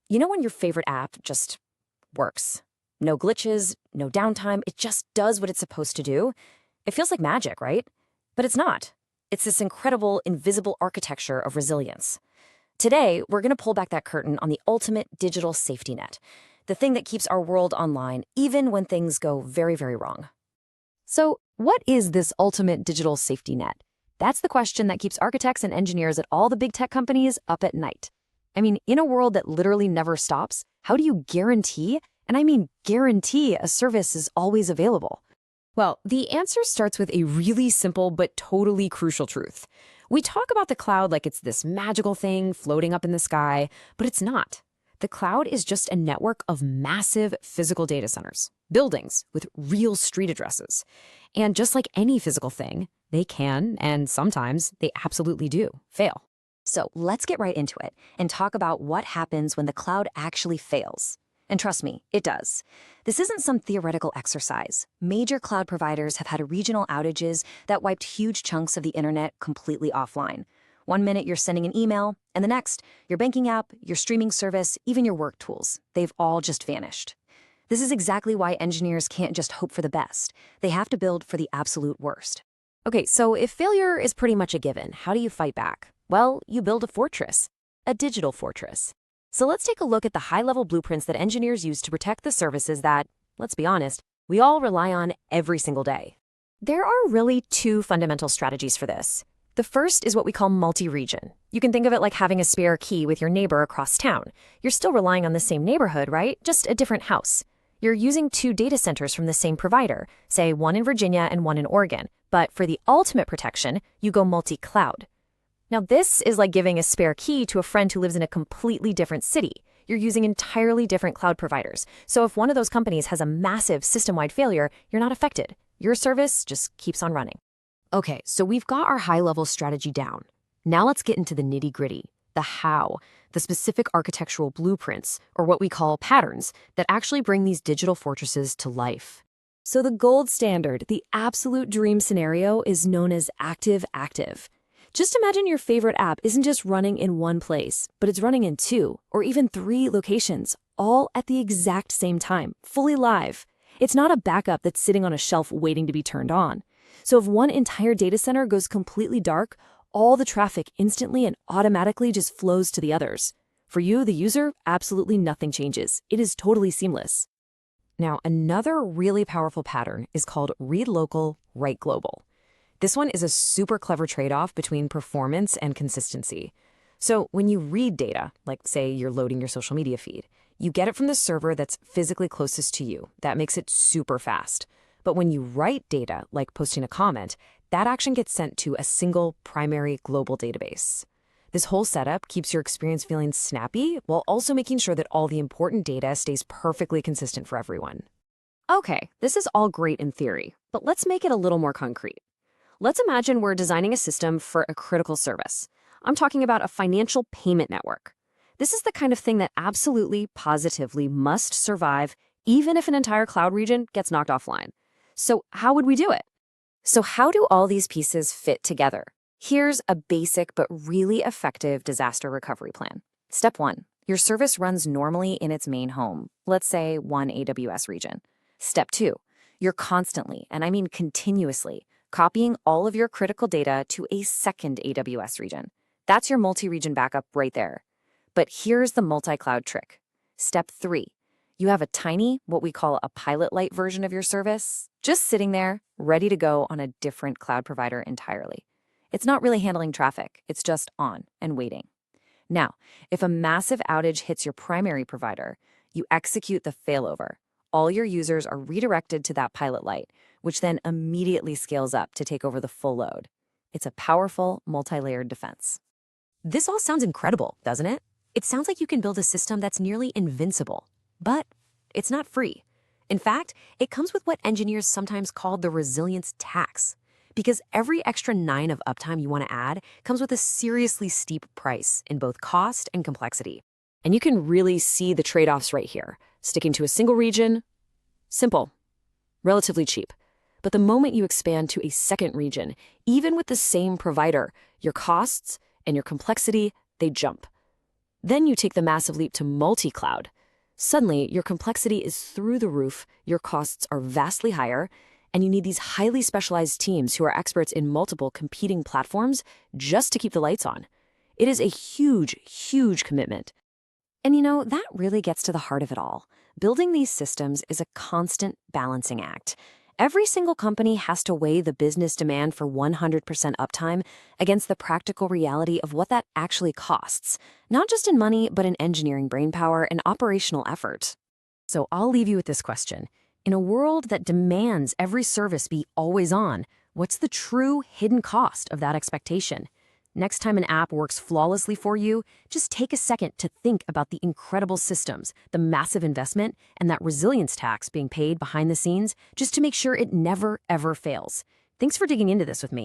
You know when your favorite app just works? No glitches, no downtime, it just does what it's supposed to do? It feels like magic, right? But it's not. It's this incredible, invisible architecture of resilience. Today, we're going to pull back that curtain on the ultimate digital safety net, the thing that keeps our world online even when things go very, very wrong. So, what is this ultimate digital safety net? That's the question that keeps architects and engineers at all the big tech companies up at night. I mean, in a world that literally never stops, how do you guarantee, and I mean guarantee, a service is always available? Well, the answer starts with a really simple but totally crucial truth. We talk about the cloud like it's this magical thing floating up in the sky, but it's not. The cloud is just a network of massive physical data centers, buildings with real street addresses. And just like any physical thing, they can, and sometimes they absolutely do, fail. So let's get right into it and talk about what happens when the cloud actually fails. And trust me, it does. This isn't some theoretical exercise. Major cloud providers have had regional outages that wiped huge chunks of the internet completely offline. One minute you're sending an email, and the next, your banking app, your streaming service, even your work tools, they've all just vanished. This is exactly why engineers can't just hope for the best. They have to build for the absolute worst. Okay, so if failure is pretty much a given, how do you fight back? Well, you build a fortress, a digital fortress. So let's take a look at the high-level blueprints that engineers use to protect the services that, let's be honest, we all rely on every single day. There are really two fundamental strategies for this. The first is what we call multi-region. You can think of it like having a spare key with your neighbor across town. You're still relying on the same neighborhood, right? Just a different house. You're using two data centers from the same provider, say one in Virginia and one in Oregon. But for the ultimate protection, you go multi-cloud. Now, this is like giving a spare key to a friend who lives in a completely different city. You're using entirely different cloud providers. So if one of those companies has a massive system-wide failure, you're not affected. Your service just keeps on running. Okay, so we've got our high-level strategy down. Now let's get into the nitty-gritty, the how, the specific architectural blueprints, or what we call patterns, that actually bring these digital fortresses to life. So the gold standard, the absolute dream scenario, is known as active-active. Just imagine your favorite app isn't just running in one place, but it's running in 2 or even 3 locations, all at the exact same time, fully live. It's not a backup that's sitting on a shelf waiting to be turned on. So if one entire data center goes completely dark, all the traffic instantly and automatically just flows to the others. For you, the user, absolutely nothing changes. It is totally seamless. Now, another really powerful pattern is called read local, write global. This one is a super clever trade-off between performance and consistency. So when you read data, like say you're loading your social media feed, you get it from the server that's physically closest to you. That makes it super fast. But when you write data, like posting a comment, that action gets sent to a single primary global database. This whole setup keeps your experience feeling snappy while also making sure that all the important data stays perfectly consistent for everyone. Okay, this is all great in theory, but let's make it a little more concrete. Let's imagine we're designing a system for a critical service. I'm talking about a financial payment network. This is the kind of thing that absolutely, positively must survive even if an entire cloud region gets knocked offline. So how would we do it? So how do all these pieces fit together? Here's a basic but really effective disaster recovery plan. Step 1, your service runs normally in its main home, let's say one AWS region. Step 2, you're constantly, and I mean continuously, copying all of your critical data to a second AWS region. That's your multi-region backup right there. But here's the multi-cloud trick. Step 3, you have a tiny, what we call a pilot-light version of your service, just sitting there, ready to go on a different cloud provider entirely. It's not really handling traffic, it's just on and waiting. Now, if a massive outage hits your primary provider, you execute the failover. All your users are redirected to that pilot light, which then immediately scales up to take over the full load. It's a powerful, multi-layered defense. This all sounds incredible, doesn't it? It sounds like you can build a system that's nearly invincible, but it's not free. In fact, it comes with what engineers sometimes call the resilience tax, because every extra 9 of uptime you want to add comes with a seriously steep price in both cost and complexity. And you can really see the trade-offs right here. Sticking to a single region, simple, relatively cheap. But the moment you expand to a second region, even with the same provider, your costs and your complexity, they jump. Then you take the massive leap to multi-cloud. Suddenly, your complexity is through the roof, your costs are vastly higher, and you need these highly specialized teams who are experts in multiple competing platforms just to keep the lights on. It is a huge, huge commitment. And that really gets to the heart of it all. Building these systems is a constant balancing act. Every single company has to weigh the business demand for 100% uptime against the practical reality of what that actually costs, not just in money, but in engineering brainpower and operational effort. So I'll leave you with this question. In a world that demands every service be always on, what's the true hidden cost of that expectation? Next time an app works flawlessly for you, just take a second to think about the incredible systems, the massive investment, and that resilience tax being paid behind the scenes just to make sure it never, ever fails. Thanks for digging into this with me.